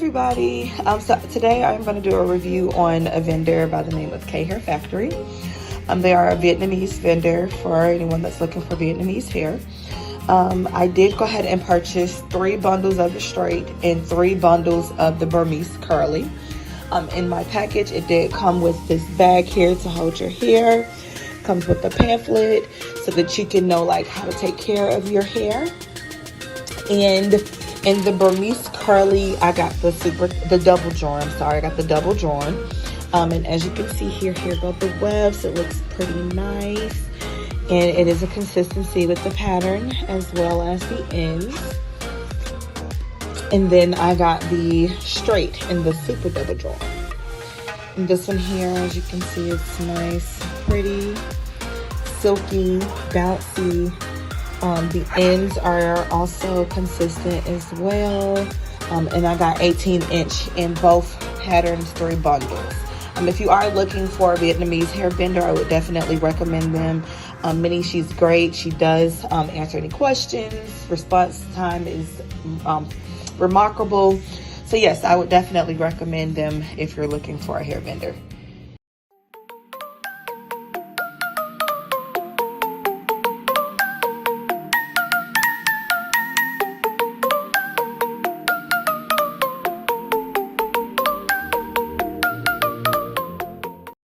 everybody. So today I'm going to do a review on a vendor by the name of K Hair Factory. They are a Vietnamese vendor for anyone that's looking for Vietnamese hair. I did go ahead and purchase 3 bundles of the straight and 3 bundles of the Burmese curly. In my package, it did come with this bag here to hold your hair. Comes with a pamphlet so that you can know like how to take care of your hair. And in the Burmese curly, I got the double drawn. I got the double drawn. And as you can see here go the wefts. It looks pretty nice. And it is a consistency with the pattern as well as the ends. And then I got the straight in the super double drawn. And this one here, as you can see, it's nice, pretty, silky, bouncy. The ends are also consistent as well. And I got 18-inch in both patterns, 3 bundles. If you are looking for a Vietnamese hair vendor, I would definitely recommend them. Minnie, she's great. She does answer any questions. Response time is remarkable. So yes, I would definitely recommend them if you're looking for a hair vendor.